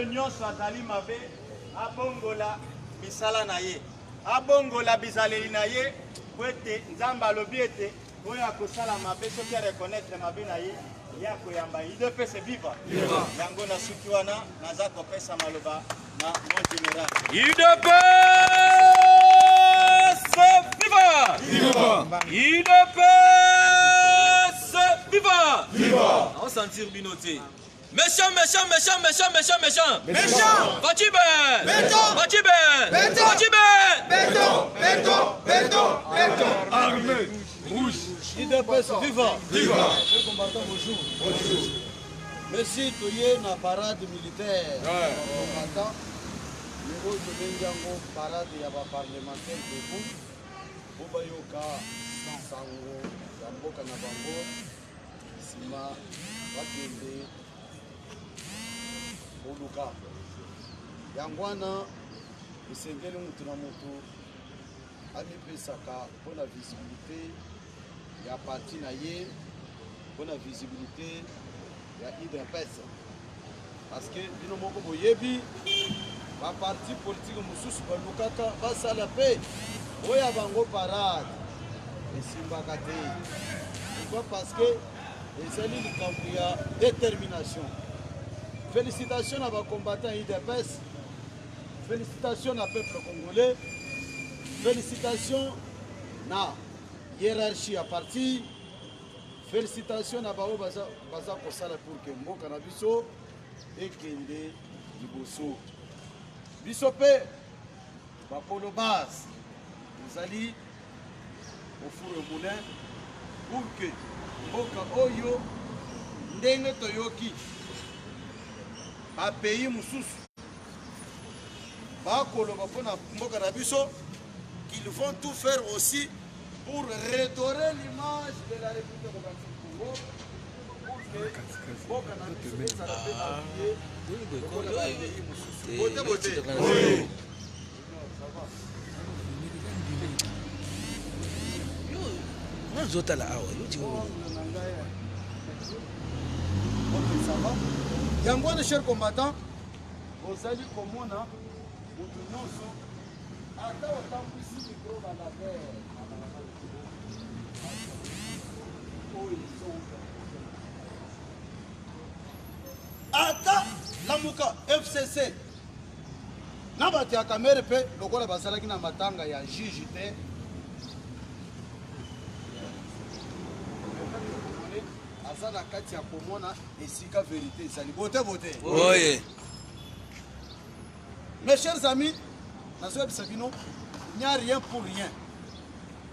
oyo nyonso azali mabe abongola misala na ye abongola bizaleli na ye po ete nzambe alobi ete oyo akosala mabe soki arekonetre mabe na ye ya koyamba UDPS viva yango na suki wana naza kopesa maloba na mon général UDPS viva UDPS viva on sentir binoté. Méchant, méchant, méchant, méchant, méchant, méchant. Méchant. Fatibé. Béton. Fatibé. Béton. Fatibé. Béton. Béton. Béton. Béton. Armée. Rouge. UDPS viva. Viva. Les combattants, bonjour. Bonjour. Merci, Toye, na parade militaire. Combattant. Nous avons parade ya ba parlementaire debout. Bobayoka sango ya mboka na bango. Sima bakende oluka yangwana esengeli mutu na mutu amipesaka mpona visibilité ya parti na ye mpona visibilité ya UDPS parce que bino moko boyebi baparti politique mosusu balukaka basala mpe oyo bango parade esimbaka te pourquoi parce que ezali likambo ya détermination. Félicitations à vos combattants UDPS, félicitations au peuple congolais, félicitations à la hiérarchie à parti, félicitations à Bao Baza Kosala pour que mon canabiso et Kende Liboso. Bisopé, Bapolo Bas, vous allez au four au moulin pour que Mboka Oyo Ndenge Toyoki. A pays mususu bakoloba mpona mboka na biso qu'ils vont tout faire aussi pour redorer l'image de la République démocratique du Congo pour que mboka na biso ezala mpe babiye lokola bapays mususu bote bote nazotala awa Yangwana, chers combattants, vous allez komona mutu nyonso ata otambwisi mikro balaber ata lamuka FCC na bato ya kamere mpe lokola basalaki na matanga ya juge te aza na kati ya komona esika vérité ezali bote bote. Oui. Mes chers amis, nazoyebisa bino il n'y a rien pour rien.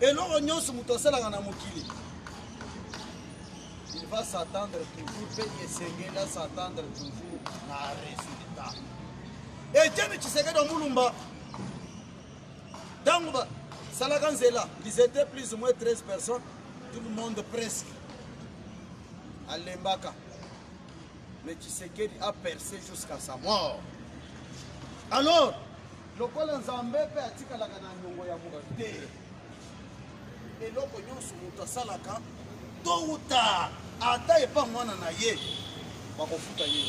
Eloko nyonso moto asalaka na mokili il va s'attendre toujours mpe esengeli s'attendre toujours na résultat. Etienne Tshisekedi Mulumba ntango basalaka nzela ils étaient plus ou moins 13 personnes, tout le monde presque à Lembaka. Mais Tshisekedi a percé jusqu'à sa mort. Alors, lokola nzambe pe atikalaka na nyongo ya moto te. Eloko nyonso moto asalaka tôt ou tard ata epa mwana na ye bakofuta ye.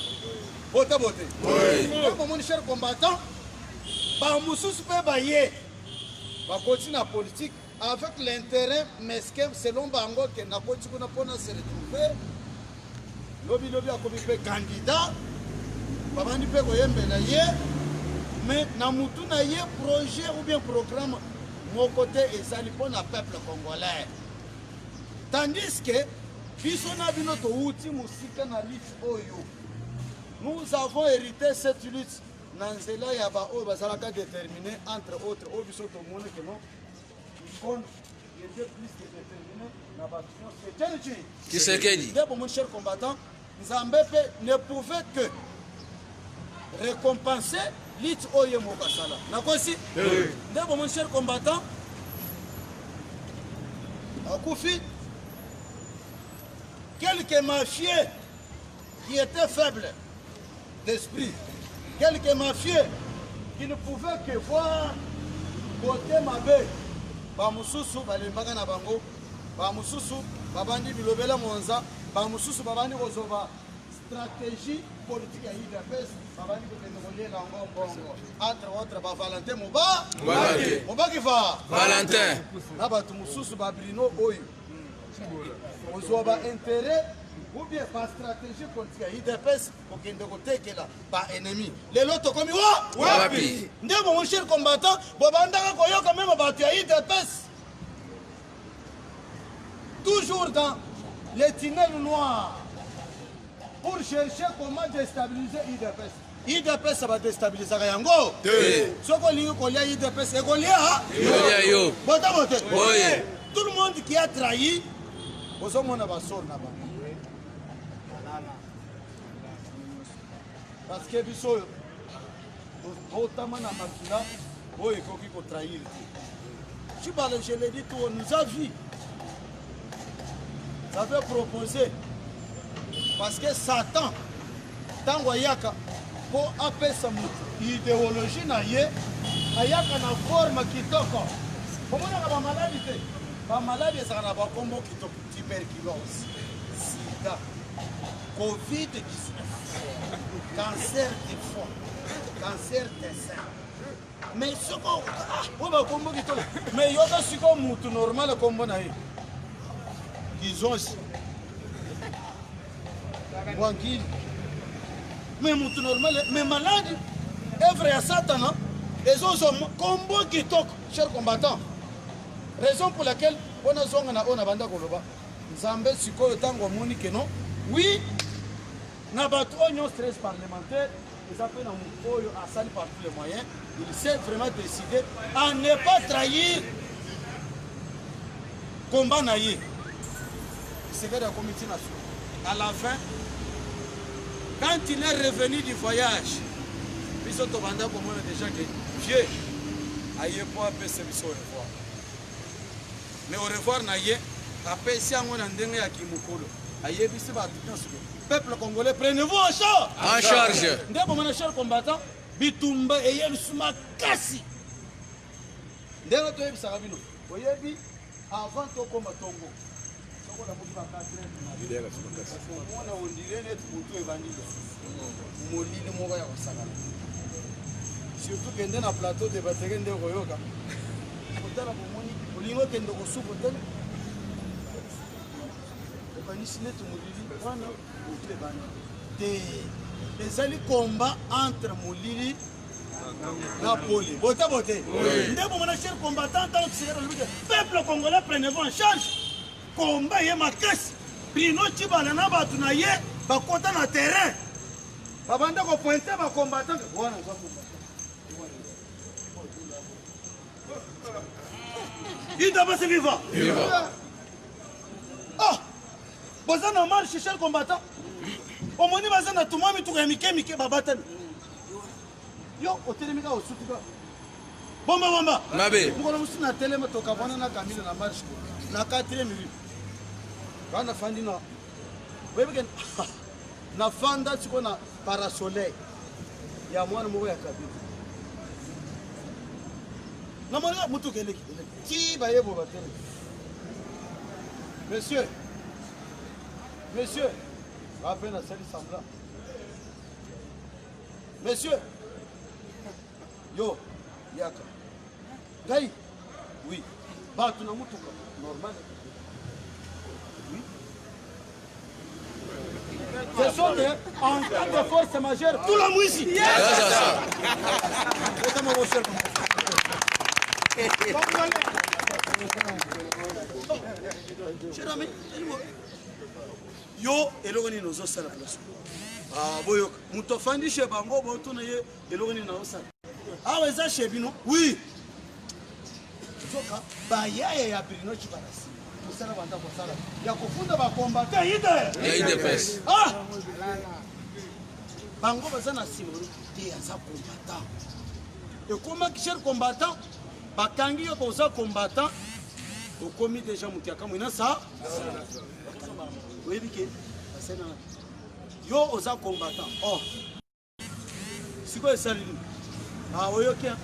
Bote bote. Oui. Mon cher combattant, ba mususu pe ba ye bakoti na politique avec l'intérêt mesquin selon bango que na koti kuna pona se retrouver. Lobi lobi akomi pe candidat babandi pe koyembela ye mais na mutu na ye projet ou bien programme mon côté ezali pona peuple congolais tandis que biso na bino to uti musika na lutte oyo nous avons hérité cette lutte na nzela ya ba oyo bazalaka déterminé entre autres oyo biso to mona que non compte était plus que déterminé na ba Tshisekedi. D'abord mon cher combattant Nzambepe ne pouvait que récompenser l'it oye mokasala. Nakosi? D'abord mon cher combattant Akoufi quelques mafieux qui étaient faibles d'esprit, quelques mafieux qui ne pouvaient que voir côté mabe bamususu balembaka na bango bamususu babandi bilobela monza bamususu babandi kozoba stratégie politique ya UDPS babandi kokende kolela ngo mbongo entre autres ba Valentin Mobaki va Valentin na bato mosusu ba Bruno oyo ozwa ba intérêt ou bien ba stratégie politique ya UDPS kokende kotekela ba ennemi lelo tokomi wapi nde mon cher combattant bobandaka koyoka même bato ya UDPS toujours dans les tunnels noirs pour chercher comment déstabiliser IDPS. IDPS ça va déstabiliser Yango. Ce qu'on dit qu'on y a IDPS, c'est qu'on y a. Tout le monde qui a trahi, vous avez mon abassor là-bas. Parce que biso, autant na makila, oh il faut qu'il trahir. Tu parles, je l'ai dit, on nous a vu. Ça veut proposer. Parce que Satan, tango ayaka, pour apesa idéologie na ye, ayaka na forme kitoko. Comment on a ba maladie te? Ba maladie ça na ba kombo kitoko, tuberculose, sida, COVID-19, cancer du foie, cancer des seins. Mais ce qu'on on ba kombo kitoko, mais yoka siko mutu normal kombo na ye. Disons tranquille. Mais mon normal, mais malade, œuvre à Satan, les autres combo qui toquent, chers combattants. Raison pour laquelle on a banda koloba. Zambé siko tango moni que non. Oui, na bato on stress parlementaire, ils appellent un moyo à salir par tous les moyens. Il s'est vraiment décidé à ne pas trahir combat naïe. C'est que la comité nationale. À la fin, quand il est revenu du voyage, ils sont au mandat pour moi déjà que Dieu aïe pour appeler ce au revoir. Mais au revoir naïe, après si on a un dernier à Kimukolo, aïe bisi va tout le peuple congolais, prenez-vous en charge. En charge. Ndé pour mon cher combattant, bitumba et yel suma kasi. Ndé notre yeb sarabino. Oyebi avant to combat tongo. Surtout que dans le plateau de Batéren de Royoka, les alliés combat entre Moulili et Napoli. Boté. Mon cher combattant, le peuple congolais, prenez-vous en charge. Combat yé ma caisse. Bruno Chibala na batu na ye ba kota na terrain. Ba banda ko pointer ba combattant. Voilà ça combattant. Il doit se vivre. Ah. Bozana marche cher combattant. Au moni bazana tumami tu mike ba batana. Yo otelemika osutuka. Bomba. Mabe. Ngona musina telema toka bana na Camille na marche. Na 4e minute. Quand on a fandi na, na fanda tu na parasoleil. Il y a moi le ya kabine. Na mona mutu kele ki ba yebo ba tele. Monsieur, rappelez la salle semblant. Monsieur, yo, yaka. Gai, oui. Ba tu na mutu normal. Ce sont des en cas de force majeure, tout la mouille ici. Cher ami, yo, elogoni nous osala la place. Ah, boyo, mutofandi chez bango, boto na ye, elogoni na osala. Ah, ouais, ça chez bino? Oui. Zoka, ba ya Bruno Chibarasi. Il y a confondre ba combattant IDPS. Ah! Bango bazana simolo te aza combattant. Et comment cher combattant bakangi yo koza combattant au commis déjà mutiaka mwina ça. Oui bike. Basena yo oza combattant. Oh. Siko esali. Ah oyokia.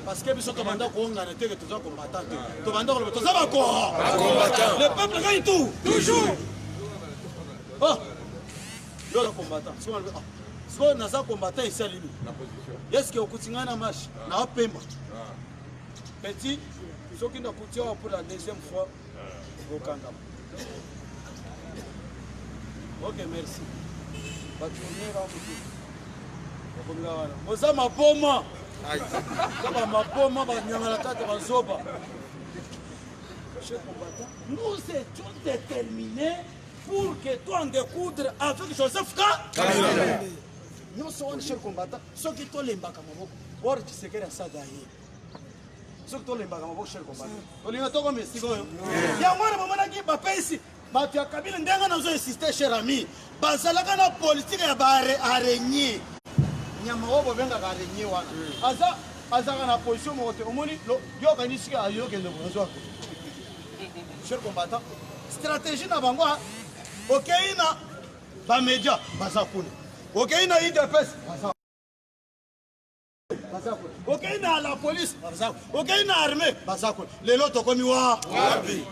Parce que biso to banda ko ngana te que to combattant. To banda ko to za ba ko. Le peuple gagne tout. Toujours. Oh. yo la combattant sikoyo naza combattant esalimi eske okutinga na marche na opemba petit soki nakuti awa pour la deuxième fois okangama. Ok, merci. Moza mapoma. Mapoma banyangala kata bazoba. Chers combattants, nous étions déterminés pour que toi en découdre avec Joseph Kabila. Nous sommes chers combattants, ceux qui t'ont l'embaka maboko. Or tu sais que ça d'ailleurs. Ceux qui t'ont l'embaka maboko chers combattants. Olinga toko mesigo yo. Ya mwana mama ki bapesi. Bato ya Kabila ndenga nazo insister cher ami. Bazalaka na politique ya araignée. Nyama obo benga ka araignée wana. Azaka na position mo te omoni yo kanisika ayo kende bonzo. Chers combattants, stratégie na bango okeina ba média bazakuna. Okeina IDPS bazakuna. Okeina la police bazakuna. Okeina armée bazakuna. Lelo tokomi wapi?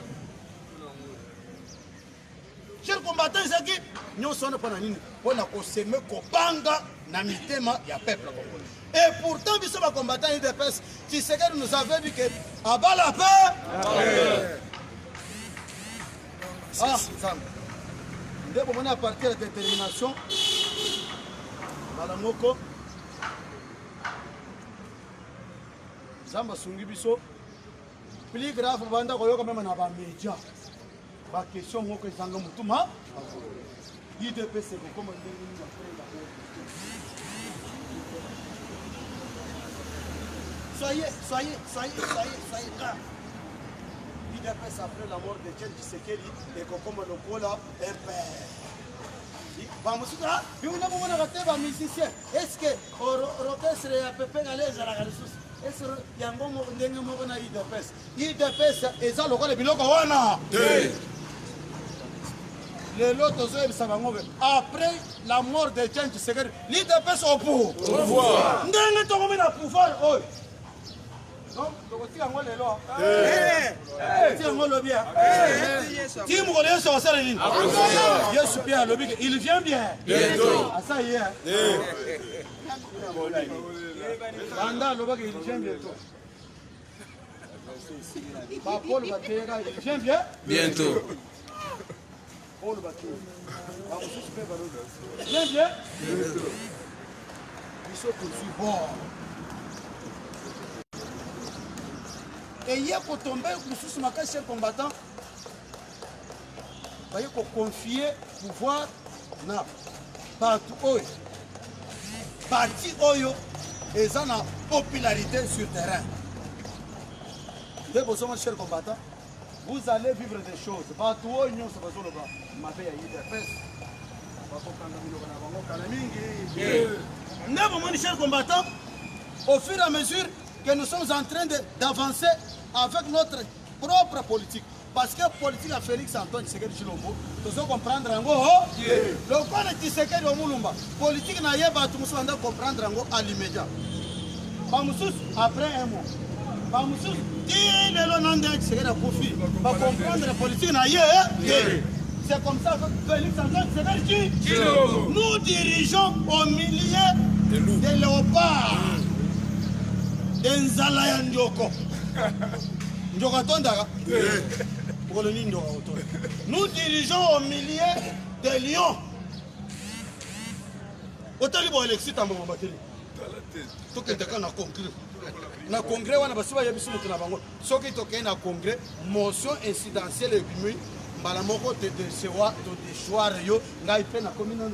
Chers combattants, c'est qui nous sommes pas nini on a consommé kopanga na mitema ya peuple congolais. Et pourtant nous sommes combattants IDPS. Tu sais que nous avons dit que à bas la paix. Ah, ça. Dès qu'on a parti la détermination, Malamoko, Zamba Sungibiso, plus grave, Banda Koyoka même na ba média. La question est que Zanga Mutuma, IDPS, comment soyez calme. IDPS après la mort de Tchèque Tshisekedi et comme le Kola est père. Musicien. Est-ce que l'orchestre est à peu près à l'aise à la ressource? Est-ce qu'il y a un bon moment de IDPS? IDPS est ça le rôle de Biloko Wana. Après la mort de Tchèque Tshisekedi, l'IDPS au pouvoir. Ndenge to komena pouvoir oyo. Non, tokotika ngo lelo. Tia ngo lobi. Tim ko leso wasala nini? Yesu pia lobi il vient bien. Bientôt. Ah ça y est. Banda lobi il vient bientôt. Ba Paul Batega il vient bien. Bientôt. Paul Batega. Bien bien. Il faut poursuivre bon. Et il y a qu'on tombe sous ma case chers combattants. Il faut confier pouvoir na partout oyo. Parti oyo et ça na popularité sur terrain. Dès que vous chers combattants, vous allez vivre des choses. Partout oyo nous sommes sur le bas. Ma paix a IDPS. Nous chers combattants, au fur et à mesure que nous sommes en train d'avancer avec notre propre politique. Parce que la politique à Félix Antoine Tshisekedi Tshilombo, nous devons comprendre le point de Tshisekedi Omulumba. Politique n'a pas tout le monde comprendre à l'immédiat. Après un mois. Comprendre la politique n'a c'est comme ça que Félix Antoine Tshisekedi Tshilombo. Nous dirigeons au milieu des léopards. Enzala ya Ndioko. Ndioko tondaka. Nous dirigeons au milieu des lions. Otali bo Alexis Tambo Bateli. Tokendeka na congrès. Na congrès wana basiba ya biso na bango. Soki tokenda na congrès, motion incidentielle ebimi mbala moko te déchoir yo ngai pe na commune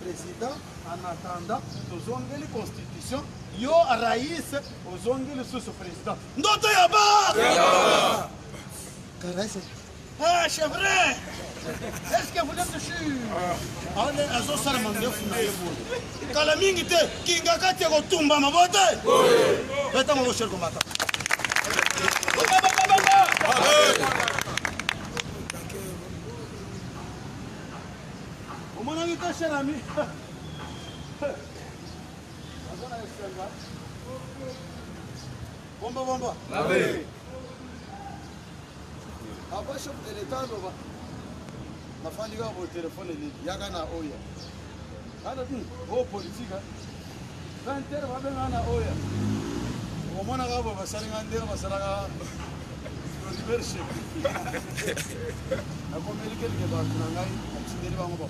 président en attendant tozongeli constitution yo raïs ozongeli sous président ndoto ya ba caresse ah c'est vrai est-ce que vous êtes sûr allez azo sala mandefu na yebo kala mingi te kinga kati ko tumba mabote beta mo cher komata Mon ami, cher ami. Bomba. Après chef de l'État, la famille va au téléphone et il y a un oya. Oh, politique. 20 heures, va bien en Oya. Au moins, on va faire un peu de leadership. On va faire quelque part. On va faire un peu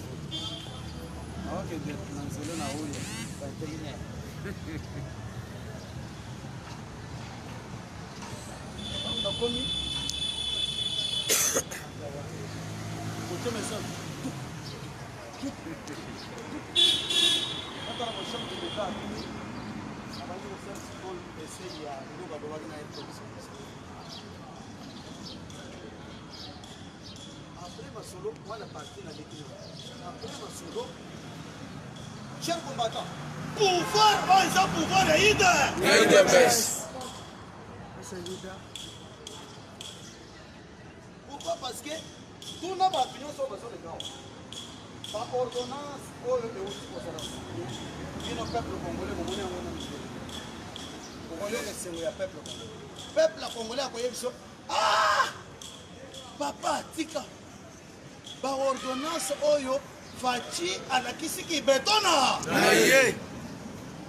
après ma solo, moi la partie la déclin. Après ma solo, chers combattants, pouvoir, ils ont pouvoir de UDPS. Pourquoi? Parce que tout n'a pas opinion sur besoin de gars. Par ordonnance, oh, le aussi pour ça. Il y a un peuple congolais, vous voulez un Congolais, c'est le peuple congolais. Peuple congolais a quoi ça? Ah! Papa, tika. Par ordonnance, oyo, Fachi, à la Kisiki Betona.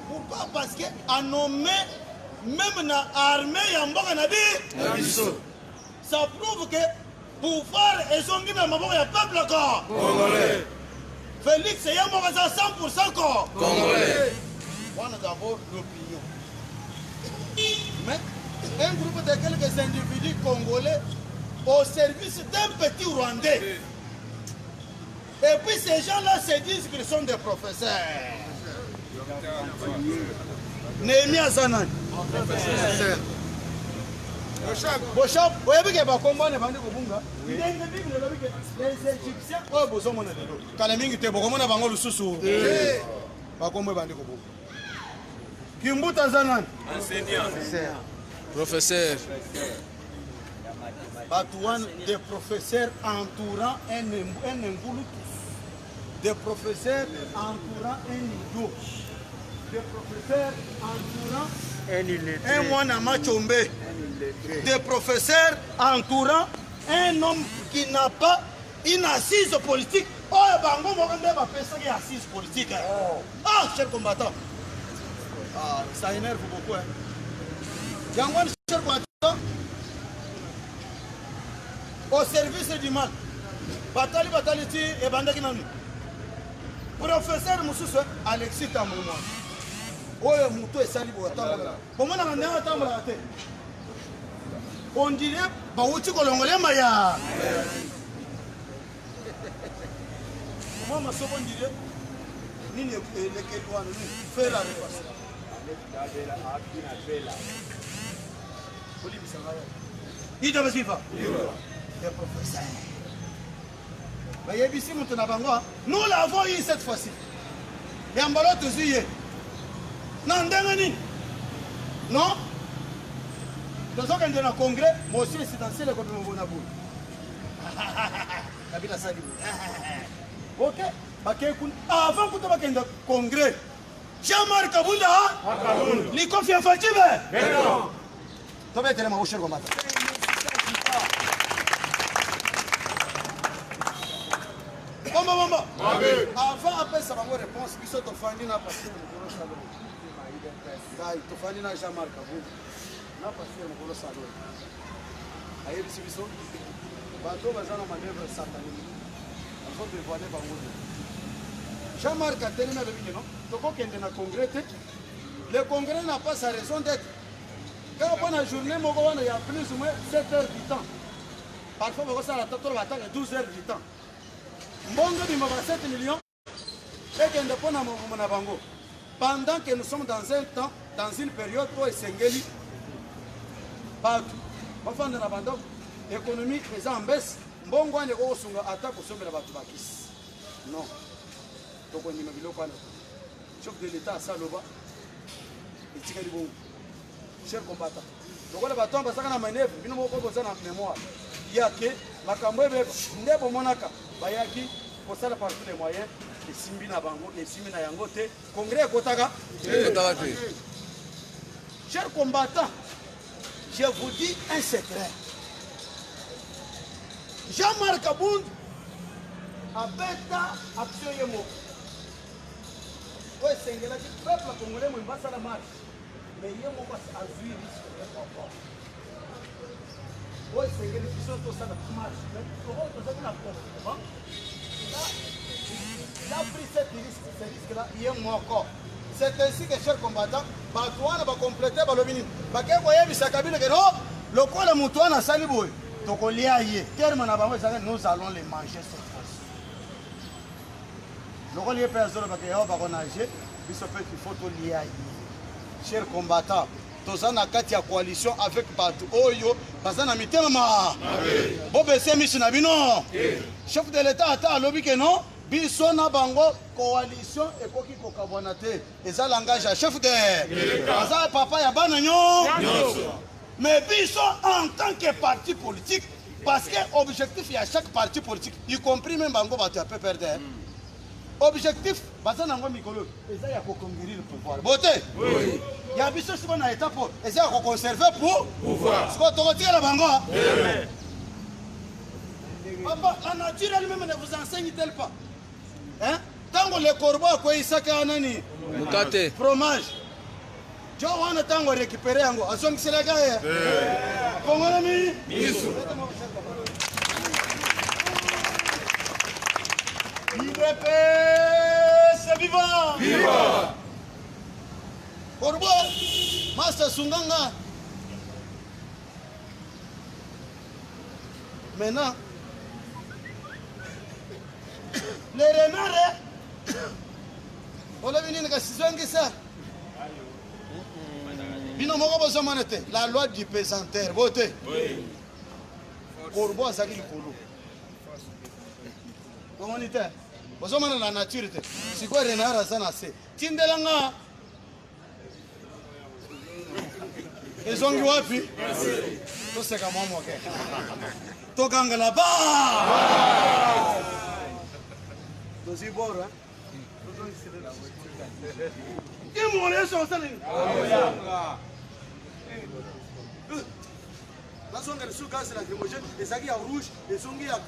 Pourquoi? Parce que a nommé même dans l'armée, il y a un bon. Ça prouve que pouvoir et son guide dans le peuple congolais. Félix est mort à 100% congolais. On a d'abord l'opinion. Mais un groupe de quelques individus congolais au service d'un petit Rwandais. Et puis ces gens-là se disent qu'ils sont des professeurs. Néhémie Azanan. Boshab, vous voyez que les combats ne vendent pas. Les Égyptiens, oh, vous avez dit. Quand les Mingi te bokomona na bango lususu. Ba kombe bandi ko. Kimbuta Zanan. Enseignant. Professeur. Batouane des professeurs entourant un Ngulu. Des professeurs entourant un Nido. Des professeurs entourant un Mwana Machombe. Des professeurs entourant un homme qui n'a pas une assise politique. Oh, bango mokande ba pesa qui assise politique. Ah, chers combattants. Ah, ça énerve beaucoup. Yangwan, chers combattants, au service du mal. Batali ti et bandaki nanu. Professeur Moussousse Alexis Tamoumoua. Oyo muto esali botambola. Comment na ngana tambola te? On dirait bawuti kolongole maya. Comment ma sobo dirait nini lekelwana ni faire la réparation. Il doit suivre. Le professeur. Nous l'avons eu cette fois-ci. Et en ballot de juillet. Non, non. Dans un congrès, moi aussi, c'est dans le congrès de Bonabou. Ok. Avant que tu aies un congrès, Jean-Marc Kabunda, il confie en Fatime. Non. Tu vas être là, ma recherche au matin. Bomba. Avant, après, ça va avoir réponse. Ils sont offendus dans la passion de Mokolo Salon. Ils sont offendus dans Jean-Marc Kabunda. Dans la passion de Mokolo Salon. Aïe, ils sont. Bateau, ils ont une manœuvre satanique. Ils sont dévoilés par vous. Jean-Marc a tellement de vie, non? Donc, quand il y a un congrès, le congrès n'a pas sa raison d'être. Quand on a une journée, il y a plus ou moins 7 heures du temps. Parfois, on a 12 heures du temps. Mbongo du 7 millions et que nous avons pendant que nous sommes dans un temps, dans une période où Sengeli partout. Enfin, nous avons l'économie est en baisse. Mbongo est au Sunga attaque au sommet de la Batubakis. Non. Donc on y met le pan. Chef de l'État à Saloba et Tigari Bongo. Chers combattants. Donc on a battu parce qu'on a manœuvre. Nous avons posé en mémoire. Il y a que Makamwebe, Ndebo Monaka. Bayaki, pour ça, par tous les moyens, les Simbi na Bango, les Simbi na Yangote, Congrès Kotaka. Chers combattants, je vous dis un secret. Jean-Marc Kabunda a bêta absolument. Ouais, c'est que le peuple congolais, il va la marche. Mais il y a un moment à vivre. Ouais, c'est que les gens sont ça la marche. Mais pour eux, vous avez la porte. Il a pris ce risque-là, il y a un mois encore. C'est ainsi que, chers combattants, Batouana va compléter le minimum. Parce que vous voyez, le quoi le Moutouana Saliboy, donc on l'y a yé. Tellement nous allons les manger cette fois-ci. Le rôle est personne parce qu'il y a un nager, il se fait qu'il faut tout lier. Chers combattants, tous en a quatre coalition avec Batou Oyo, parce qu'on a mis tellement. Bon, ben c'est Michinabino. Chef de l'État attend lobby que non. Biso na bango coalition et koki kokabonate. Et ça langage à chef de l'État. Ça papa ya bana nyo. Mais biso en tant que parti politique, parce que objectif il y a chaque parti politique, y compris même bango batu a peu perdre. Objectif, basa nango mikolo, et ça y a conquérir le pouvoir. Boté. Oui. Il y a biso si on a état pour, et ça y a conserver pour pouvoir. Ce qu'on te retire la bango. Papa, la nature elle-même ne vous enseigne-t-elle pas? Hein? Tango les corbeaux quoi ils saquent nani? Mukate. Fromage. Jo wana tango récupérer yango. Asongi c'est la gars. Kongo nami? Misu. C'est vivant. Viva. Corbeau. Master Sunganga. Maintenant les renards, on a vu une question qui ça. La loi du pesanteur, voté. Corbeau, ça dit le colo. Comment on dit? Vous avez la nature. C'est quoi renard ça n'a pas? Tindelanga. Ils ont dit wapi? Tout c'est comme moi. Tokanga là-bas. Dosi bord, hein? Ils m'ont laissé en salle. La sonde de sous gaz lacrymogène, les aguilles à rouge, les ongles à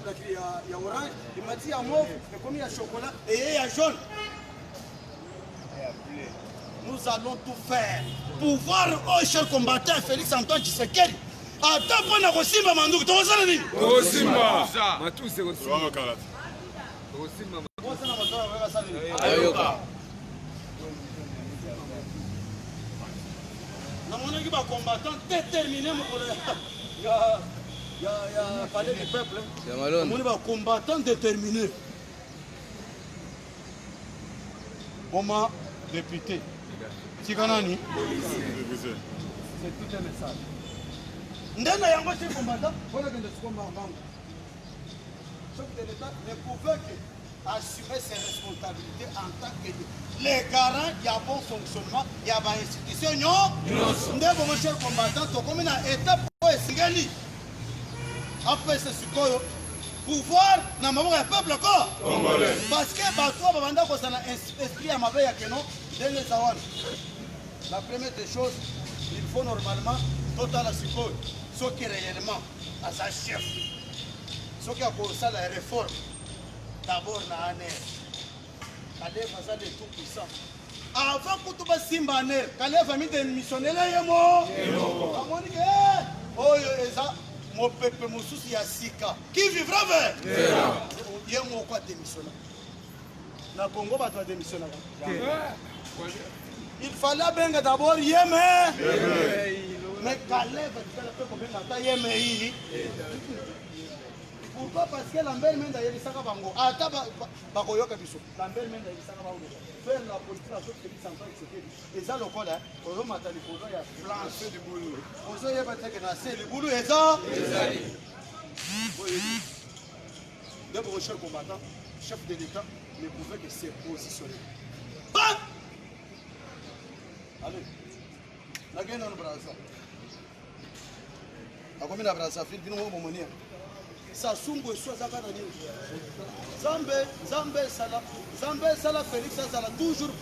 orange, les matières à mauve, les commis à chocolat et à jaune. Nous allons tout faire pour voir au cher combattant Félix Antoine Tshisekedi. Attends, on a reçu ma mandou. Tu vois ça, Nani? Rosimba. Matou, c'est Rosimba. Rosimba. Il y a un combattant déterminé. Il y a parlé du peuple. Il y a un combattant déterminé. Comment député? Tikanani? C'est tout un message. Ndena yango chez combattant, voilà que nous sommes en chef de l'État ne pouvait assumer ses responsabilités en tant que les garants du bon fonctionnement de l'institution. Nous, mon cher combattant, comme une étape pour essayer après ce succès, pouvoir dans le peuple encore. Parce que Batou Babanda a un esprit à ma veille que non, la première des choses, il faut normalement total support. Ce qui est réellement à sa chef. Ce qui a commencé la réforme. D'abord, na aner. Kalef a ça de tout puissant. Avant que tu vas simba aner, Kalef a mis des missionnaires là, yamo. Oh, ça, mon peuple, mon souci, à Sika. Qui vivra vers? Yamo quoi démissionnaire? Na Congo, va démissionnaire. Il fallait bien d'abord yémer. Mais Kalef a dit yémer. Pourquoi? Parce que l'ambelle mène d'ailleurs Isaka Bango. Ata Bakoyoka Bissou. L'ambelle mène d'ailleurs Isaka Bango. Faire la politique à toute petite santé, etc. Et ça, le col, on va mettre les boulons, il y a plancher du boulot. On va y mettre les boulons, et ça. D'abord, chef combattant, chef de l'État, ne pouvait que se positionner. Bam! Allez, la gueule dans le bras. A combien de bras ça fait? Dis-nous, on va monter. Ça sungo soit ça kana nini Zambé sala Félix ça toujours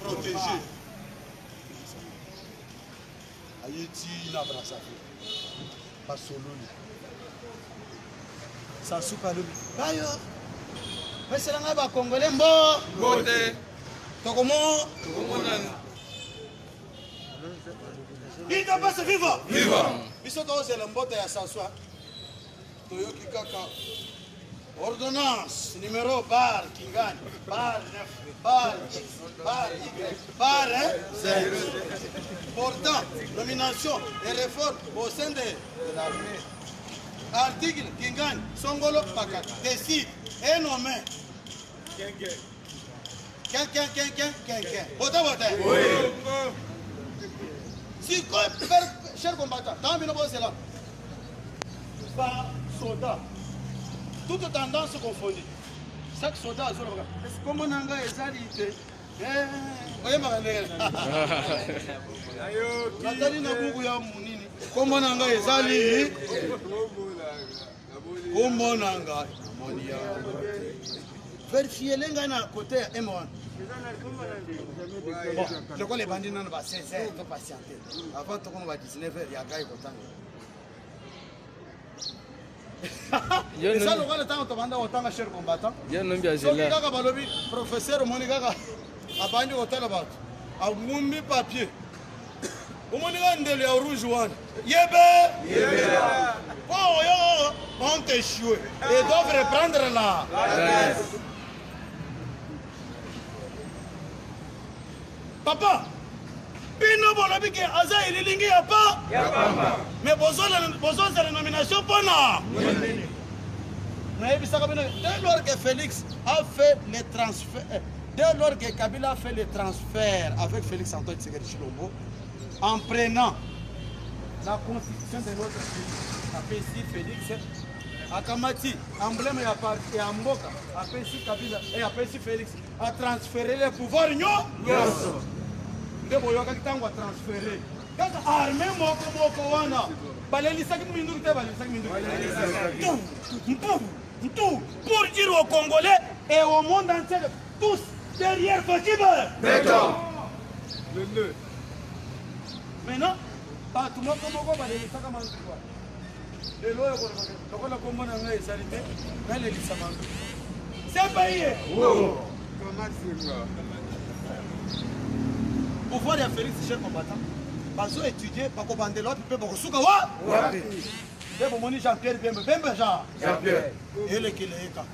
protégé Haïti na brasa pas solo ça soupa le bayo mais c'est là ba congolais mbo Bote Comment? Il t'a passé viva. Viva. Ils sont dans le mbote à s'asseoir. Toyoki Kaka. Ordonnance numéro bar Kingani. Bar 9, bar X, bar Y, bar 5. Portant nomination et réforme au sein de l'armée. Article Kingani. Songolo Paka. Décide et nommé. Quelqu'un. Vote. Oui. Si, cher combattant, tant que c'est là. Pas soldat. Toute tendance confondue. Chaque soldat a son regard. Comme on a un gars, il vérifiez les gars à côté M1. Bon, je crois les bandits n'ont pas 16 heures, il faut patienter. Avant tout, on va 19 heures, il y a un gars qui est ça, le gars, le temps, on va autant cher combattant. Il y a un homme qui a professeur Monica a bandu au tel bas. A Mumbi papier. Au Monica de rouge one. Yebe! Oh, on t'échoue. Et doivent reprendre là. Papa, Pino Bolabiki, Aza et Lilingi a pas. Mais besoin de la nomination pour nous. Dès lors que Félix a fait les transferts, dès lors que Kabila a fait les transferts avec Félix Antoine Tshisekedi Tshilombo, en prenant la constitution de notre pays, APC Félix, Akamati, emblème et Amboka, APC Kabila et APC Félix, a transféré les pouvoirs. De boyoka kitango transféré. Quand armée moko wana, balelisaki minduki te balelisaki minduki. Tout pour dire aux Congolais et au monde entier, tous derrière Fatima. Maintenant, tout le monde comme balelisaki minduki. Les lois comme la commune en réalité, balelisaki minduki. C'est payé. Pouvoir de Félix, cher combattant, ils ont étudié, ils ont bandé l'autre, ils ont souka wa. Ils ont moni Jean-Pierre Bembe Jean-Pierre. Et le Kiléka.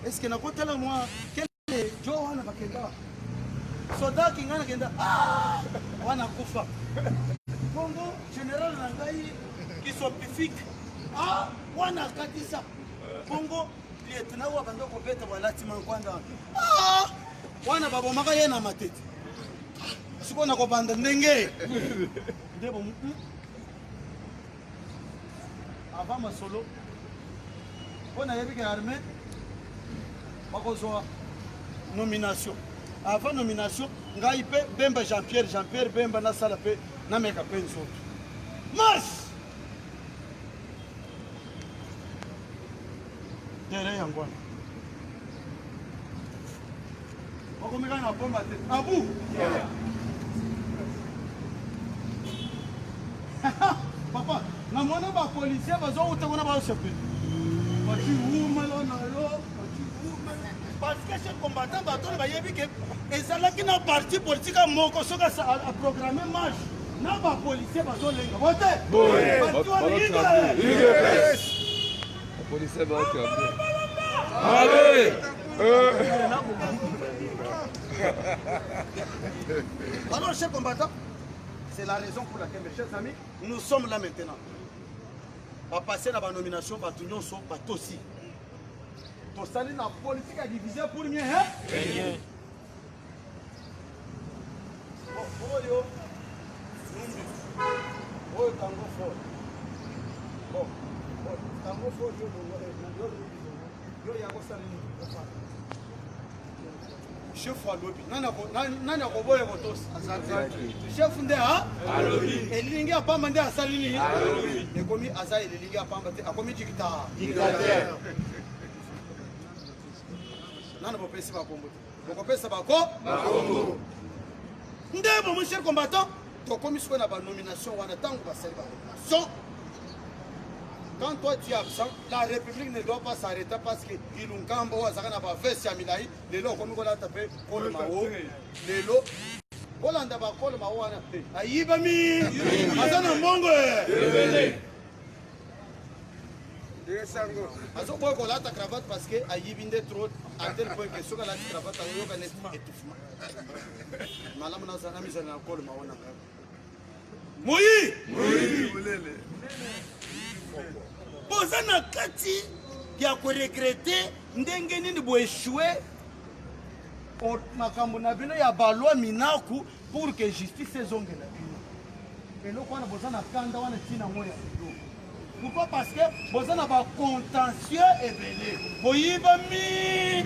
Est-ce que n'a pas tellement moi, quel est Johanna Bakenda? Soldat qui n'a pas ah, wana kufa. Congo général Nangaï qui sont pifiques. Ah, wana katisa. Congo lieutenant wa bando ko beta wala timankwanda. Ah, wana babo maka yena matete. Si on a compris ndenge avant ma solo on a eu l'armée nomination avant nomination ngaipe Bemba Jean-Pierre Bemba na sala pe na meka penso marche derrière yango on meka na bomba tête abu papa, na mwana ba policier bazo utengona ba chef. Bati umelo na lo, parce que ce combattant bato ba yebi ke ezala ki na parti politique moko soka a programmer marche. Na ba policier bazo lenga. Vote. La police va qui allez. Alors, chers combattants, c'est la raison pour laquelle, mes chers amis, nous sommes là maintenant. On va passer dans la nomination, on va tout aussi. Tout ça, la politique a divisé pour mieux, hein? Oh, tango fort. Bon, tango fort, chef wa lobi nana ko boye ko tos chef nde ha alobi elingi apamba nde asali ni alobi ekomi asa elingi apamba te akomi dictateur nana bo pesi ba kombo boko pesa ba kombo nde bo mon cher combattant to komi siko na ba nomination wana tango ba sali ba nomination quand toi tu es absent, la République ne doit pas s'arrêter parce que Ilungambo, Azakana va faire Siamilai, les lots qu'on va taper, Kol Mao, les lots. Olanda ba Kol Mao, Aïbami, Azana Mongo. Azo boy ko lata cravate parce que ayibinde trop à tel point que soka la cravate ayo ka net étouffement. Malamu na sana mise na Kol Mao na. Moyi. Boza na kati ya ko regretter ndenge nini bo échouer au makambo na bino ya balwa minaku pour que justice ezongela bino. Et lo kwana boza na kanda wana tina moya. Pourquoi? Parce que boza na ba contentieux ebele. Boyiba mi.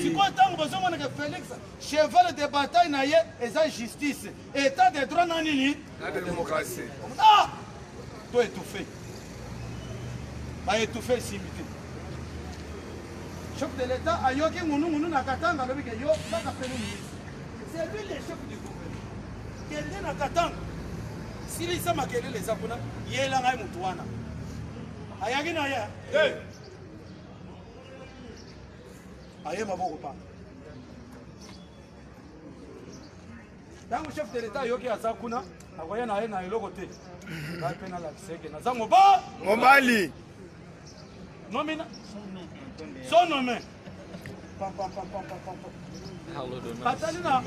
Si quoi tant boza mona que Félix cheval de bataille na ye eza justice. État de droit na nini? La démocratie. Ah! Toi étouffé. Ba étouffé simité. Chef de l'État a yoki munu na katanga lobi ke yo baka pelu ministre. C'est lui le chef du gouvernement. Kende na katanga. Sili sama kelele za kuna yela ngai mutu wana. Ayagi na ya. Eh. Aye maboko pa. Tango chef de l'État yoki aza kuna akoya na ye na eloko te. Ba pena la seke na zango ba Mobali. nomina son nommé. Katalina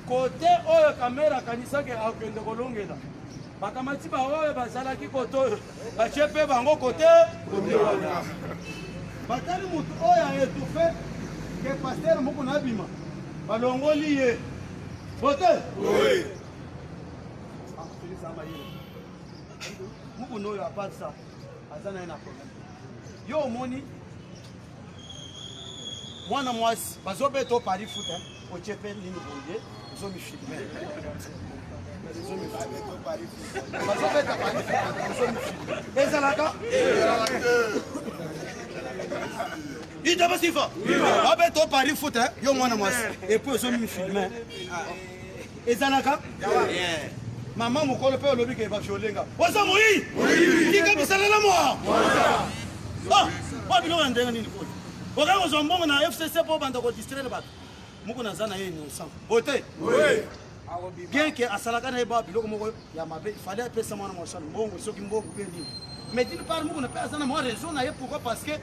côté oyo caméra kanisaki akende kolongela bakamati ba oyo bazalaki kote oyo batie mpe bango kote batali motu oyo aétouffe ke paster moko na bima balongoli ye bote muku noyo apasa aza na ye na problème yo omoni mwana mwasi bazobeta o pari foot otie mpe nini boye ozomifilme bazobeta pari foot ozomifilme ezalaka idaba sifa babeta o pari foot yo mwana mwasi epuis ozomifilme ezalaka mama mokolo mpe olobi ke baviolenga oza moi tika bisalela mwa biloko ya ndenge nini koyo okanga kozwa mbongo na FCC mpo banda kodistraire bato moko naza na ye innocent bote bien ke asalaka na ye ba biloko moko ya mabe ifale apesa mwana mwasala mbongo soki mbongo mpe nini mais d'une part moko na mpe aza na mwa raison na ye pourquoi parce que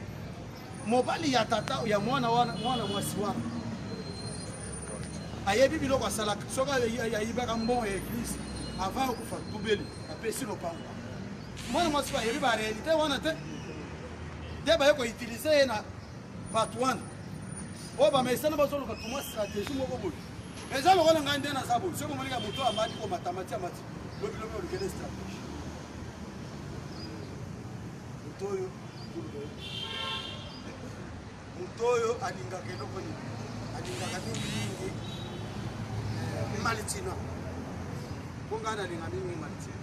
mobali ya tata ya mwana mwasi wana ayebi biloko asalaka soki ayibaka mbongo ya église avant okufa tubeli apesi lopango mwana mwasi po ayebi baréalité wana te nde baye koutilize ye na bato wana oyo bamesana bazoluka tumwa stratégie moko boye eza lokola ngai nde naza boye soki omonika moto amati komatamati amati lobilobi olukele stratégie moto oyo alingaka eloko nini alingaka mingimingi malitina mpo ngai nalinga mingi malitina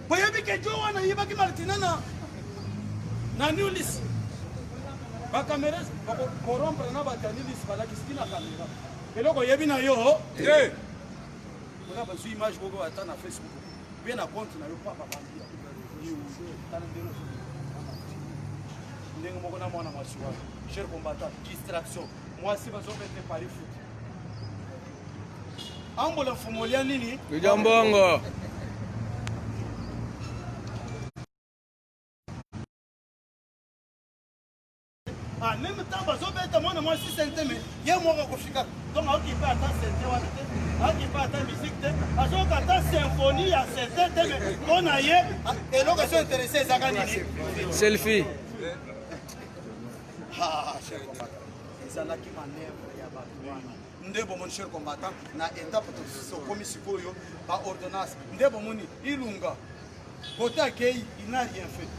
boyebi ke jo wana yibaki malitina na niulis bakamera bakorompre na bato ya niulis balakisiki na kamera eloko oyebi na yo ona bazwi image moko ata na facebook bie na compte na yo papa bandia ndenge moko na mwana mwasi wana cher combattant distraction mwasi bazobete pari foot ambola mfumo lia nini Lijambongo. en même temps bazobeta mwana mwasi sente me ye moko kofika donc aokipe ata sente wana te aokipe ata musique te azoyoka ata symphonie ya sente te me mpo na ye eloko eso interesse ezaka nini Selfie. ezalaki manevre ya bato wana nde bomoni cher combattant na étape tokomi sikoyo baordonnance nde bomoni ilunga kote akei il n'a rien fait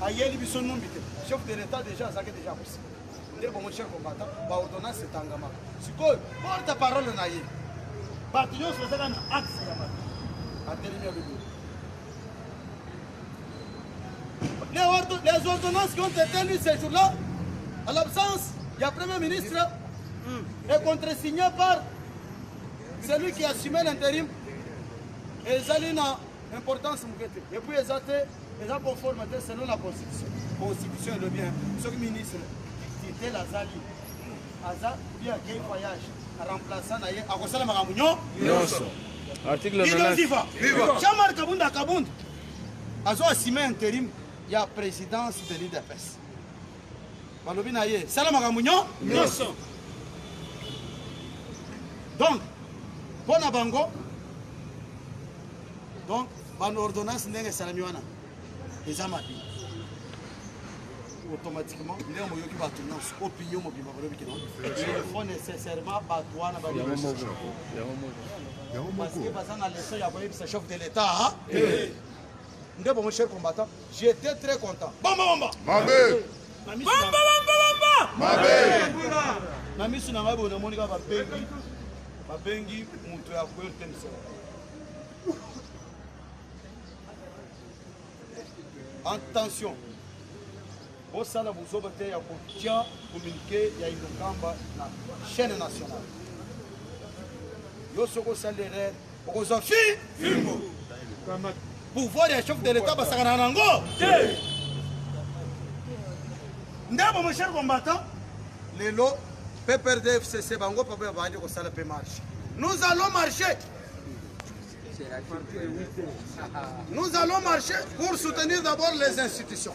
ayeli biso numbi te chef de l'état déjà azalaki déjà kosi nde bomoni cher combattant baordonnance etangamaka sikoyo porte parole na ye bato nyonso ezaka na axe ya bato atelemi ya bibeli les ordonnances qui ont été lues ce jour-là, à l'absence, il y a le Premier ministre et contre-signé par celui qui assumait l'intérim, ezali na importance moke te et puis eza conforme te selon la constitution elobi soki ministre titel azali aza bien akei voyage remplaçant na ye akosala makambo nyonso. Article 99. Jean-Marc Kabunda azo assume intérim ya présidence de l'UDPS balobi na ye sala makambo nyonso. Donc mpona bango donc ordonnance ndenge esalami wana eza mabe automatiquement ndenge moyoki bato nyonso opinion mobimba balobi kino il faut nécessairement bato wana parce que baza na leçon ya koyebisa chef de l'état nde bon cher combattant j'étais très content na misu na ngai boye namoni kaka babengi moto ya koyo te misala attention bosala bozoba te ya kotia communiqué ya Ilokamba na chaîne nationale yo soko osala erreur okozwa fimbo pouvoir ya chef de l'état basakana nango te ndebo mon cher combattant lelo PPRD FCC bango papa bandi kosala pe marche nous allons marcher. Nous allons marcher pour soutenir d'abord les institutions.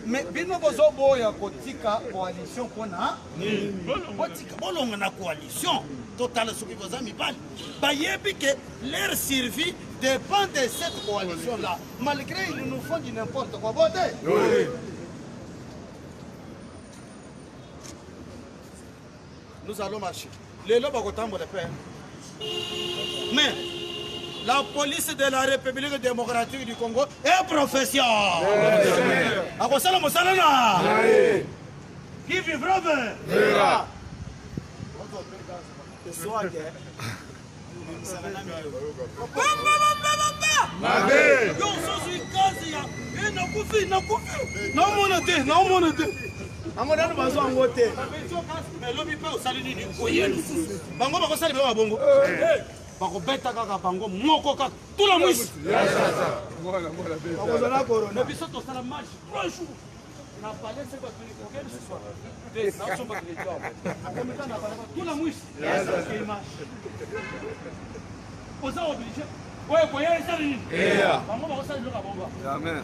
Mais bino bozo boya kotika coalition kona botika bolonga na coalition totale soki boza mibali bayebi que leur survie dépend de cette coalition là malgré ils nous font du n'importe quoi bote. Oui. Nous allons marcher. Les lobes de paix. Mais la police de la République démocratique du Congo est professionnelle. Qui vivra verra. Amonana bazo angote. Mais lobi pe osali nini? Oyelu. Bango bako sali ba bongo. Bako beta kaka bango moko kaka. Tout la mwisi. Voilà. Bako na corona. Biso to sala match 3 jours. Na palais c'est pas tuni ko quel ce soir. Des na so ba tuni to. Akomita na palais tout la mwisi. Yes. Oza obligé. Ouais, quoi ça nini? Bango bako sali loka bongo. Amen.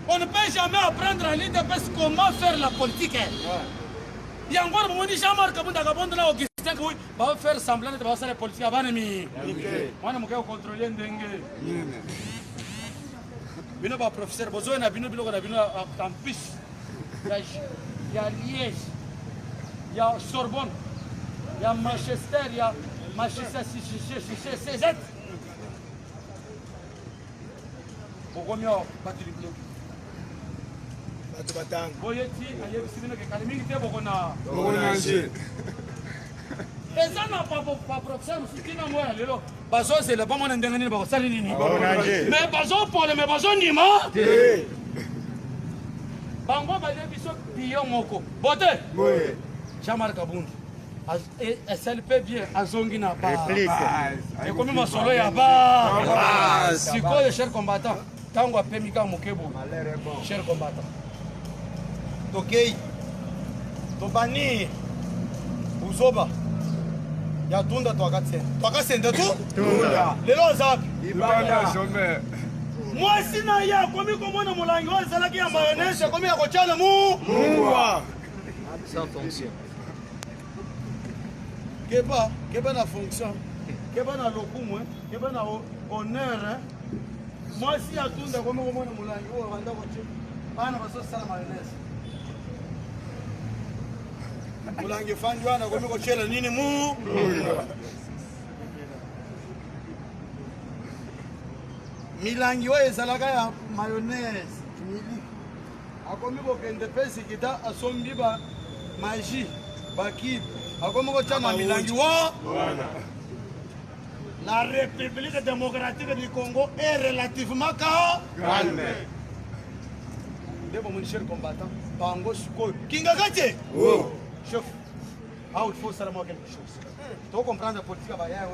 On ne peut jamais apprendre à l'UDPS comment faire la politique. Il y a encore un dit Jean-Marc Kabunda là Augustin qui va faire semblant de faire la politique avant de moi je vais contrôler ndenge. Bino ba professeur besoin na bino na bino campus. Il y a Liège. Il y a Sorbonne. Il y a Manchester, il y a Manchester CZ. Pourquoi mieux battre le bloc? Boyeti ayebisibino ke kalimi te bokona eza na pa professeur musikina moya lelo bazozela bamona ndenge nini bakosala nini mais bazopole mais bazondima bango bayebiso biyo moko bote Jean-Marc Kabunda SLP bien azongi na ba ekomi masolo ya ba sikoyo cher combattant tango apemika mokebo cher combattant tokei tobani uzoba ya tunda twakasenda tu lelo zapi mwasi na ye akomi komona molangi oyo ezalaki ya mayonnaise akomi ya kotyala mungwa sans fonction keba na fonction keba na lokumu keba na honneur mwasi ya tunda akomi komona molangi oyo banda kotyala bana bazosala mayonnaise mulangi fandi wana komi kotyela nini mu milangi oyo ezalaka ya mayonnaise mili akomi kokende mpe sikita asombi ba magie bakibe akomi kotya na milangi wana la République démocratique du Congo est relativement calme. Mon cher combattant, Bango Suko, Kingagate, chef, il faut savoir quelque chose. Tu comprends la politique à Baya,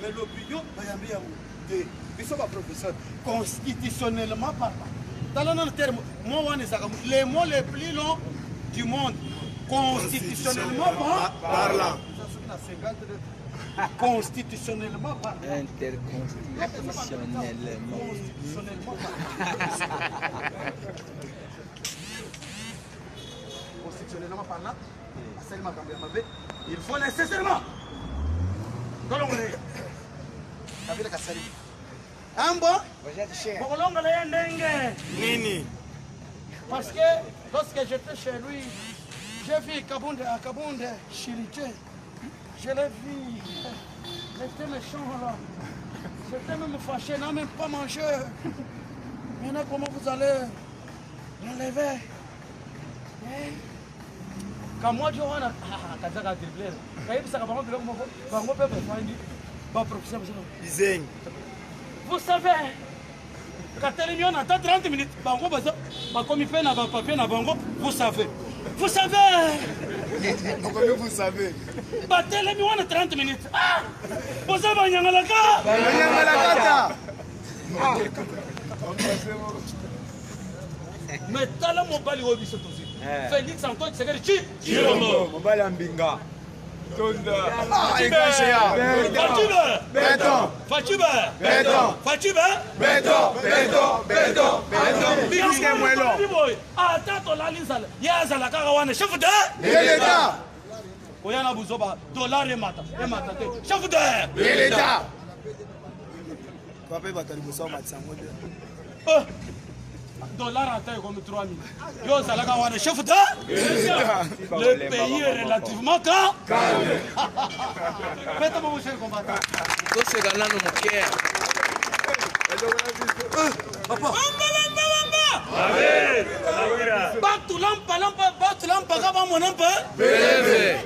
Mais l'opinion, ils sont pas professeurs. Constitutionnellement parlant. Dans le terme, les mots les plus longs du monde. Constitutionnellement parlant. Constitutionnellement parlant. Interconstitutionnellement. Constitutionnellement parlant, il faut nécessairement que l'on ait. Parce que lorsque j'étais chez lui, j'ai vu Kabunde à Kabunde, Chiriché. Je l'ai vu. Il était méchant là. J'étais même fâché, n'a même pas mangé. Maintenant, comment vous allez l'enlever? Quand moi je vois vous savez, quand on attend 30 minutes, vous savez. Vous savez. Vous savez. On a 30 minutes. Vous savez, mais tala mobali obiso tozi. Félix Antoine Tshisekedi Tshilombo. Mobali ambinga. Tonda. Fachiba. Attends la lisala. Yazala karawana chef de l'État. Oyana buzoba dollar et mata. Chef de l'État. Papa batali musa matsango de. Dollar à taille comme 3 000. Yo, ça l'a gagné chef de. Le pays est relativement calme. Faites-moi mon cher combattant. C'est gagnant mon cœur. Papa. Batu lampa, kaba mon lampa. Bébé.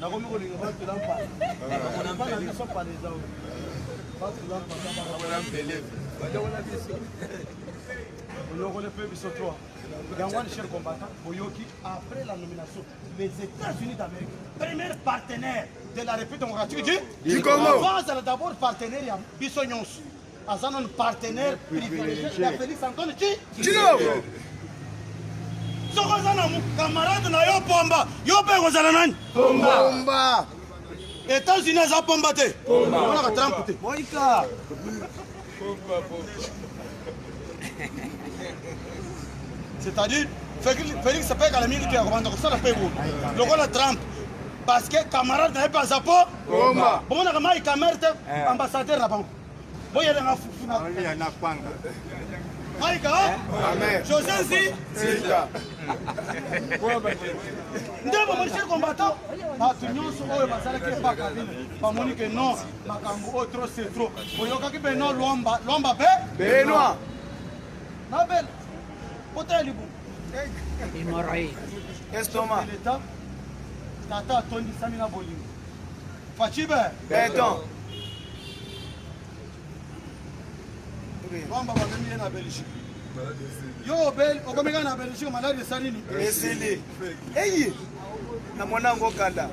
Na komi ko linga batu lampa. Mon lampa na so pa les gens. Batu lampa kaba mon lampa. Après la nomination, les États-Unis d'Amérique, premier partenaire de la République démocratique du Congo, d'abord partenaire Bissonyons, un partenaire privilégié de Félix Antoine Tshilombo. Camarade na yo pomba, yo pe kozala nani? Pomba. États-Unis za pomba te. On a Trump te. Moïka. C'est-à-dire, Félix se paye à la minute qui a commandé ça la paye. Le rôle de Trump. Parce que camarade n'a pas sa peau. Bon, on a remarqué camarade ambassadeur là-bas. Bon, il y a un fou. Il y a un panga. Maïka, José Zi. Ndebo mon cher combattant. Batunyon so oyo basala ke pas kabine. Ba moni que non, makambo o trop c'est trop. Boyoka ki be non lomba be. Benoît. Na belle. Côté libu. Hémorroïde. Estomac. L'État. Tata tondi samina bolingo. Fachibe. Béton. Lomba ba memi na Belgique. Yo bel okomeka na Belgique malade salini. Esili. Eyi. Na mwanango kanda.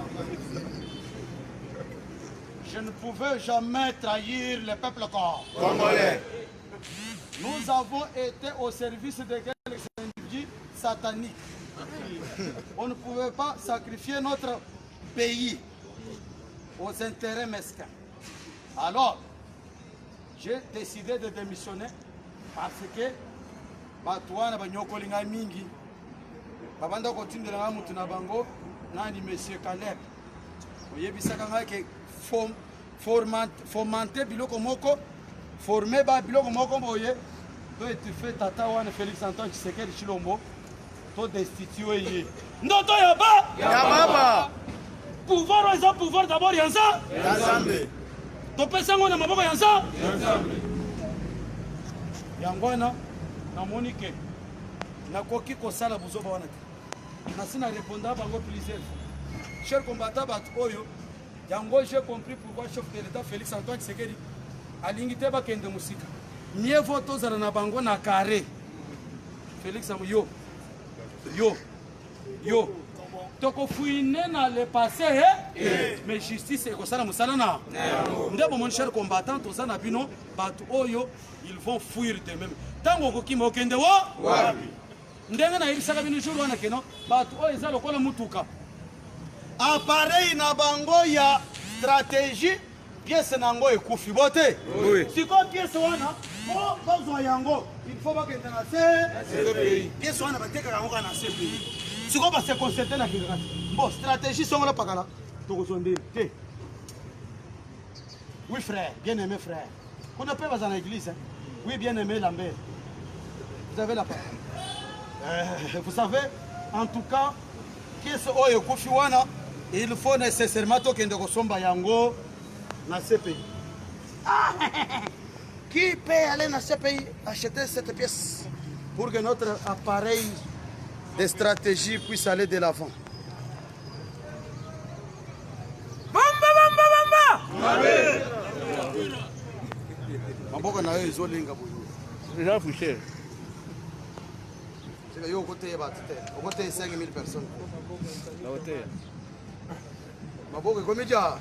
Je ne pouvais jamais trahir le peuple congolais. Nous avons été au service de quelques individus sataniques. On ne pouvait pas sacrifier notre pays aux intérêts mesquins. Alors, j'ai décidé de démissionner parce que Batouana Banyokolinga Mingi, Babanda continue de la Moutina Bango, Nani Monsieur Caleb. Vous voyez, que fomenter Biloko Moko, former Biloko Moko Moye, toi tu fais Tata Wane Félix Antoine Tshisekedi Tshilombo, toi destitué. Non, toi Yaba! Yababa! Pouvoir, ils ont pouvoir d'abord, Yansa? Yansambe! Topesa ngona maboko Yansa? Yansambe! Yangwana, na Monique, na koki kosala buzoba wana. Nasina répondant bango plusieurs. Chers combattants Oyo, yango j'ai compris pourquoi chef de l'État Félix Antoine Tshisekedi alingite bakende musika. Mieux vaut tozala na bango na carré. Félix yo. tokofouiner na le passé mais justice ekosala mosala na nde bomoni cher combattant toza na bino bato oyo ils vont fuir de même ntango okokima okende wapi ndenge nayebisaka bino jour wana keno bato oyo eza lokola mutuka appareil na bango ya stratégie pièce nango ekufi bote sikoyo pièce wana po bazwa yango il faut bakende na se pièce wana batekaka yango kaka na se pays sikoyo base concerte na kingakati bon stratégie songola pakala tokozwa ndeni te oui frère bien aimé frère kuna mpe baza na église oui bien aimé Lambert vous avez la parole vous savez en tout cas pièce oyo ekufi wana il faut nécessairement tokende kosomba yango na CPI. Qui peut aller dans ce pays acheter cette pièce pour que notre appareil de stratégie puisse aller de l'avant? Maboko na yo ezolinga boyo. Jean Fouché. C'est yo côté batite. Au côté 5000 personnes. La hôtel. Maboko komedia.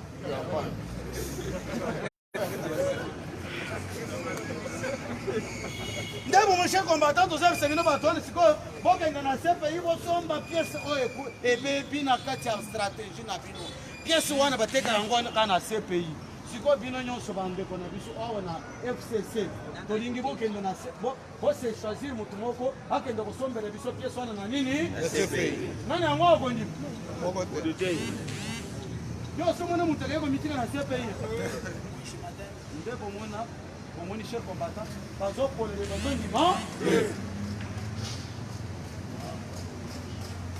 Ndebo mon cher combattant toza bisengino batone sikoyo bokenge na CPI bosomba pièce oyo ebebi na kati ya stratégie na bino pièce wana bateka yango kaka na CPI sikoyo bino nyonso bandeko na biso awa na FCC tolingi bokende na bose choisir motu moko akende kosombela biso pièce wana na nini CPI nani yango akondi yo somona moto akeye komitinga na CPI nde bomona bomoni cher combattant bazopolele bazondima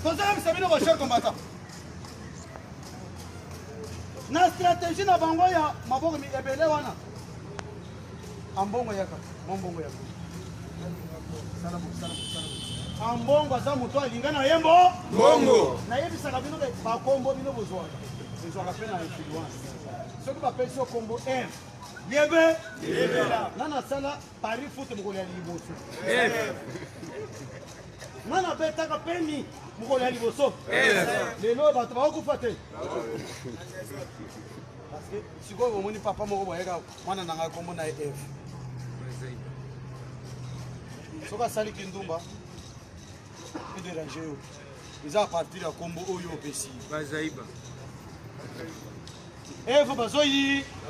tozayebisa bino ba cher combattant na stratégie na bango ya maboko ebele wana ambongo yaka mombongo yaka ambongo aza moto alinga na yembo mbongo nayebisaka bino bakombo bino bozwaka ezwaka mpe na influence soki bapesi yo kombo yebe nana sala pari foot mokolo ya liboso nana betaka peni mokolo ya liboso lelo bato bakokufa te parce sikoyo bomoni papa moko boyeka mwana na ngai kombo na ef soki asaliki ndumba ederange yo eza apartir ya kombo oyo opesi Bazaiba. Eva bazoyiba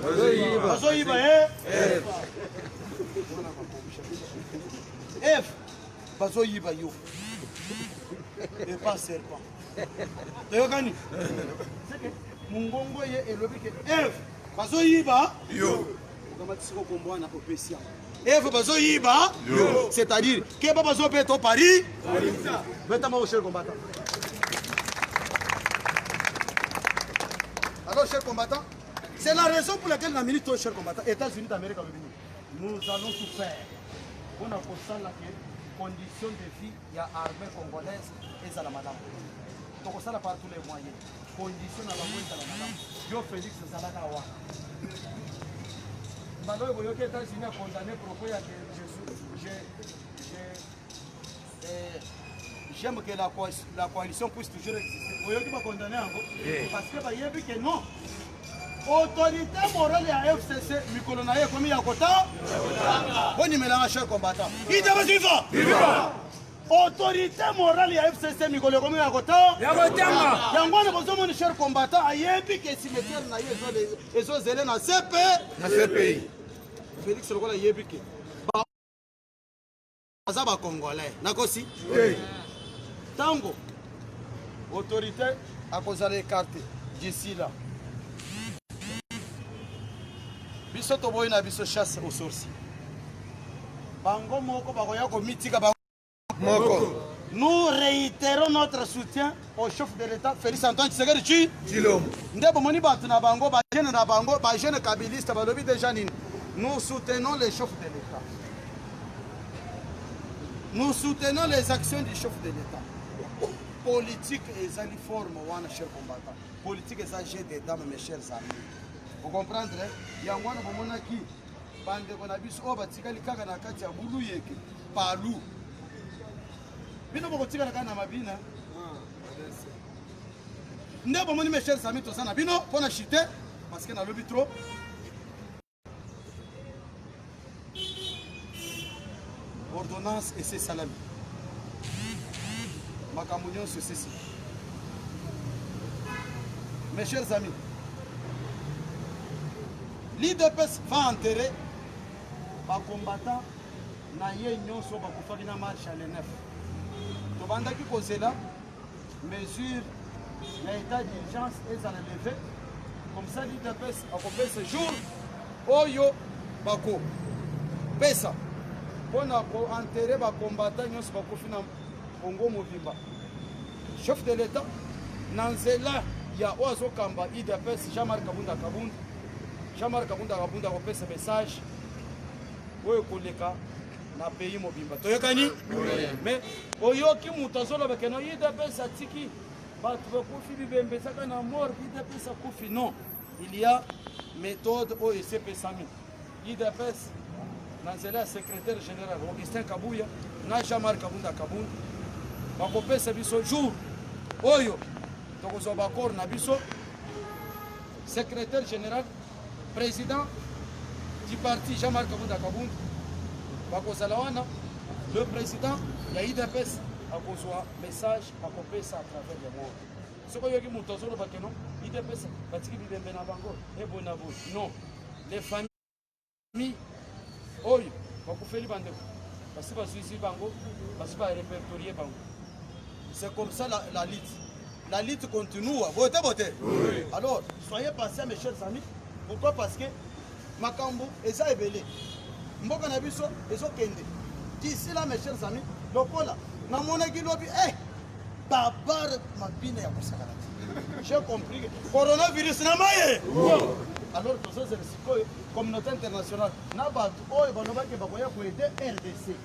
Eva bazoyiba yo et pas serpent teyokani mungongo ye elobi ke Eva bazoyiba yo okamatisi kombo wana opesi yango Eva bazoyiba yo c'est-à-dire keba bazobeta Paris beta mo cher combattant. Alors, chers combattants, c'est la raison pour laquelle la minute, chers combattants, États-Unis d'Amérique, nous allons tout faire. On a constaté que conditions de vie, il y a armée congolaise et ça la madame. Donc, ça par tous les moyens. Conditions à la moitié de la madame. Yo Félix Zalakawa. Maintenant, vous voyez que les États-Unis ont condamné propos que j'aime que la coalition puisse toujours exister. Vous voyez qui va condamner encore parce que vous voyez que non. Autorité morale à FCC, Mikolo Naye, comme il y a Kota, on y met la cher combattant. Il est vivant. Autorité morale à FCC, Mikolo, comme il y a Kota, il y a un besoin de cher combattant. Il y a un peu de cimetière Naye, et so zélé na CPI. Félix Lokola Yébike. Bazaba Congolais. Nakosi? Tango, autorité à cause de l'écarté d'ici là. Biso toboy na biso chasse aux sorciers. Bango moko bakoya ko mitika moko. Nous réitérons notre soutien au chef de l'État Félix Antoine Tshisekedi Tshilombo. Ndebo moni batu na bango ba jeune kabiliste ba lobi déjà nini. Nous soutenons les chefs de l'État. Nous soutenons les actions du chef de l'État. Politique et les formes, chers combattants. Politique et les jets des dames, mes chers amis. Vous comprenez? Il y a un moment qui, bande qu'on a vu, oh, batika li kaka na kati ya bulu yeke, palu. Bino boko tika na kana mabina. nde bomoni mes chers amis toza na bino mpo na chute parce que nalobi trop. Ordonnance et ses salami makambo nyonso ceci. Mes chers amis, l'IDPS va enterrer ba combattant na ye nyonso bakufaki na marche à l'ENF. Tobandaki kozela mesure ya état d'urgence ezala levé comme ça l'IDPS akopesa jour oyo bako pesa mpona koenterre bakombatant nyonso bakufi na Congo mobimba. Chef de l'État na nzela ya oyo azokamba IDPS Jean-Marc Kabunda Kabunda. Jean-Marc Kabunda Kabunda akopesa message oyo koleka na pays mobimba. Toyokani? Mais oyoki mutu azoloba keno IDPS atiki bato bakufi bibembesaka na mort IDPS akufi. Non, il y a méthode oyo esepesami. IDPS na nzela ya secrétaire général Augustin Kabuya na Jean-Marc Kabunda Kabunda bakopesa biso jour oyo tokozwa bakor na biso secrétaire général président du parti Jean-Marc Kabunda Kabunda bakozala wana le président ya IDPS akozwa message akopesa à travers le monde. Soko yoki mutu azoloba keno IDPS batiki bibembe na bango ebona bo non, les familles oyo bakufeli bandeko basi bazwisi bango basi barépertorier bango. C'est comme ça la lutte. La lutte continue. Votez. Oui. Alors, soyez patients mes chers amis. Pourquoi? Parce que Makambo eza ebele. Mboka na biso ezo kende. D'ici là mes chers amis, lokola na monaki lobi babar mabine ya kosakala. J'ai compris que coronavirus na maye. Alors tout ça c'est le communauté internationale. Na ba oyo banobaki bakoya ko aider RDC.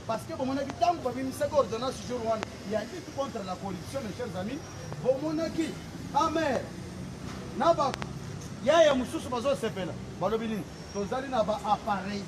Parce que Bomonaki, tant que vous avez mis cette ordonnance jour one, il y a lutte contre la corruption, mes chers amis. Bomonaki, amer, Nabak, il y a un moussous bazo sepela. Balobini, tozali naba appareil.